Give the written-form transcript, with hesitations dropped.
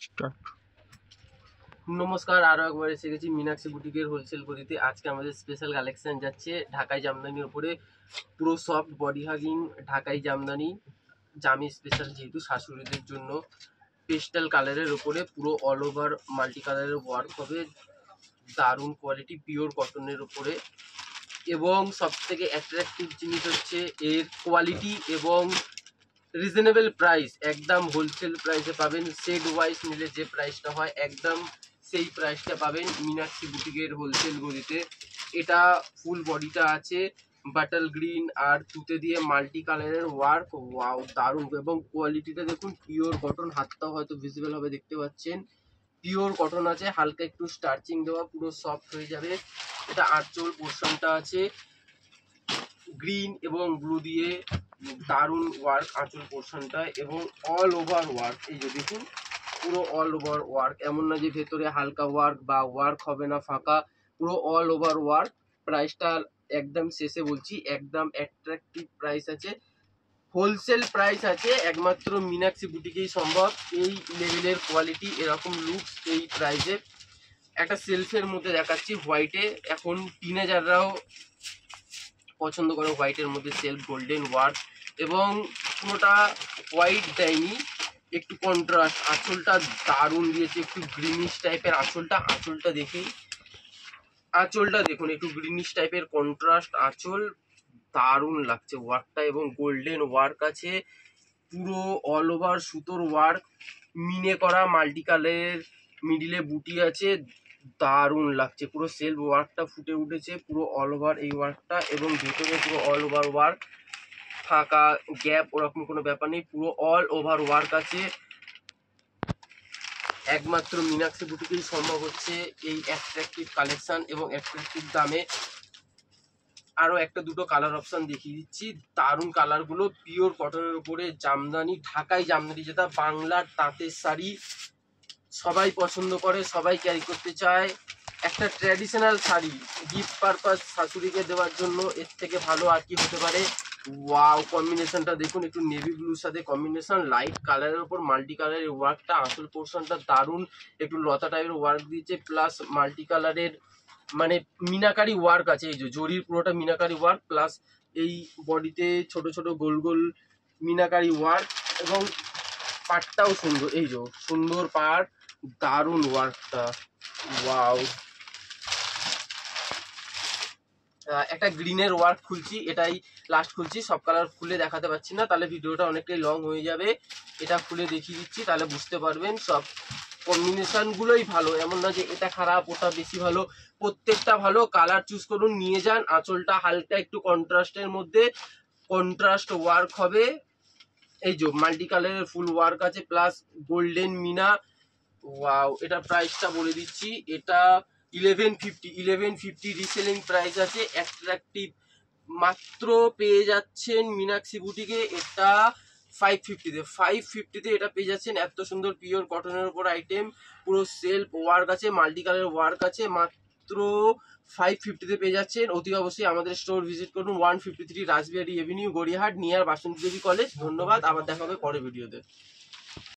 Start. নমস্কার, আরো একবার এসে গেছি মীনাক্ষী বুটিকের হোলসেল গদিতে। আজকে আমাদের স্পেশাল কালেকশন যাচ্ছে ঢাকাই জামদানির উপরে। পুরো সফট বডি হাগিং ঢাকাই জামদানি, জামি স্পেশাল যেহেতু শাশুড়িদের জন্য। পেস্টাল কালারের উপরে পুরো অল ওভার মাল্টি কালারের ওয়ার্ক হবে, দারুণ কোয়ালিটি, পিওর কটনের উপরে। এবং সব থেকে অ্যাট্রাকটিভ জিনিস হচ্ছে এর কোয়ালিটি এবং রিজনেবল প্রাইস। একদম হোলসেল প্রাইসে পাবেন। সেট ওয়াইজ নিলে যে প্রাইসটা হয় একদম সেই প্রাইসটা পাবেন মীনাক্ষী বুটিকের হোলসেল গদিতে। এটা ফুল বডিটা আছে বাটল গ্রিন আর তুতে দিয়ে মাল্টি কালারের ওয়ার্ক। ওয়াও, দারুণ। এবং কোয়ালিটিটা দেখুন, পিওর কটন। হাতটাও হয়তো ভিজিবল হবে, দেখতে পাচ্ছেন পিওর কটন আছে, হালকা একটু স্টার্চিং দেওয়া, পুরো সফট হয়ে যাবে। এটা আঁচল পোর্শনটা আছে গ্রিন এবং ব্লু দিয়ে দারুণ ওয়ার্ক আঁচল পোর্শনটা, এবং অল ওভার ওয়ার্ক। এই যে দেখুন, পুরো অল ওভার ওয়ার্ক, এমন না যে ভেতরে হালকা ওয়ার্ক বা ওয়ার্ক হবে না ফাঁকা, পুরো অল ওভার ওয়ার্ক। প্রাইসটা একদম শেষে বলছি, একদম অ্যাট্রাকটিভ প্রাইস আছে, হোলসেল প্রাইস আছে, একমাত্র মীনাক্ষী বুটিকেই সম্ভব এই লেভেলের কোয়ালিটি, এরকম লুকস এই প্রাইসে। একটা সেলফের মধ্যে দেখাচ্ছি হোয়াইটে, এখন টিনেজাররাও পছন্দ করে হোয়াইটের মধ্যে সেলফ গোল্ডেন ওয়ার্ক, এবং পুরোটা হোয়াইট দেয়নি, একটু কন্ট্রাস্ট। আঁচলটা দারুণ দিয়েছে, একটু গ্রিনিশ টাইপের আঁচলটা। আঁচলটা দেখেই, আঁচলটা দেখুন, একটু গ্রিনিশ টাইপের কন্ট্রাস্ট আঁচল, দারুণ লাগছে ওয়ার্কটা। এবং গোল্ডেন ওয়ার্ক আছে, পুরো অল ওভার সুতোর ওয়ার্ক, মিনে করা মাল্টি কালারের মিডিলে বুটি আছে, দারুণ লাগছে। পুরো সেলফ ওয়ার্কটা ফুটে উঠেছে, পুরো অল ওভার এই ওয়ার্কটা, এবং ভেতরে পুরো অল ওভার ওয়ার্ক, ফাঁকা গ্যাপ ওরকম কোনো ব্যাপার নেই, পুরো অল ওভার ওয়ার্ক আছে। একমাত্র মীনাক্ষী বুটিকেই সম্ভব হচ্ছে এই অ্যাট্রাকটিভ কালেকশন এবং অ্যাট্রাকটিভ দামে। আরো একটা দুটো কালার অপশন দেখিয়ে দিচ্ছি, দারুণ কালারগুলো, পিওর কটনের উপরে জামদানি, ঢাকাই জামদানি, যেটা বাংলার তাঁতের শাড়ি সবাই পছন্দ করে, সবাই ক্যারি করতে চায়। একটা ট্র্যাডিশনাল শাড়ি গিফট পারপাস শাশুড়িকে দেওয়ার জন্য এর থেকে ভালো আর কি হতে পারে। ওয়াও, কম্বিনেশনটা দেখুন, একটু নেভি ব্লুর সাথে কম্বিনেশন, লাইট কালারের উপর মাল্টি কালারের ওয়ার্কটা, আঁচল পোর্শনটা দারুণ, একটু লতা টাইপের ওয়ার্ক দিয়েছে, প্লাস মাল্টি কালারের মানে মিনাকারি ওয়ার্ক আছে। এই যে জরির পুরোটা মিনাকারি ওয়ার্ক, প্লাস এই বডিতে ছোট ছোট গোল গোল মিনাকারি ওয়ার্ক, এবং পাটটাও সুন্দর, এই যে সুন্দর পাট, দারুণ ওয়ার্কটা। ওয়াও, একটা গ্রিনের ওয়ার্ক খুলছি, এটাই লাস্ট খুলছি, সব কালার খুলে দেখাতে পারছি না, তাহলে ভিডিওটা অনেকটাই লং হয়ে যাবে। এটা খুলে দেখিয়ে দিচ্ছি, তাহলে বুঝতে পারবেন। সব কম্বিনেশনগুলোই ভালো, এমন না যে এটা খারাপ ওটা বেশি ভালো, প্রত্যেকটা ভালো। কালার চুজ করুন, নিয়ে যান। আঁচলটা হালকা একটু কন্ট্রাস্টের মধ্যে, কন্ট্রাস্ট ওয়ার্ক হবে। এই যে মাল্টি কালারের ফুল ওয়ার্ক আছে, প্লাস গোল্ডেন মিনা। ওয়াও, এটা প্রাইসটা বলে দিচ্ছি, এটা 1150 রিসেলিং প্রাইস আছে। অ্যাট্রাকটিভ মাত্র পেয়ে যাচ্ছেন মীনাক্ষী বুটিকে এটা 550 তে এটা পেয়ে যাচ্ছেন। এত সুন্দর পিওর কটনের উপর আইটেম, পুরো সেলফ ওয়ার্ক আছে, মাল্টি কালার ওয়ার্ক আছে, মাত্র 550 তে পেয়ে যাচ্ছেন। অতি অবশ্যই আমাদের স্টোর ভিজিট করুন, 153 রাসবিহারী এভিনিউ, গড়িয়াহাট, নিয়ার বাসন্তী দেবী কলেজ। ধন্যবাদ, আবার দেখা হবে পরের ভিডিওতে।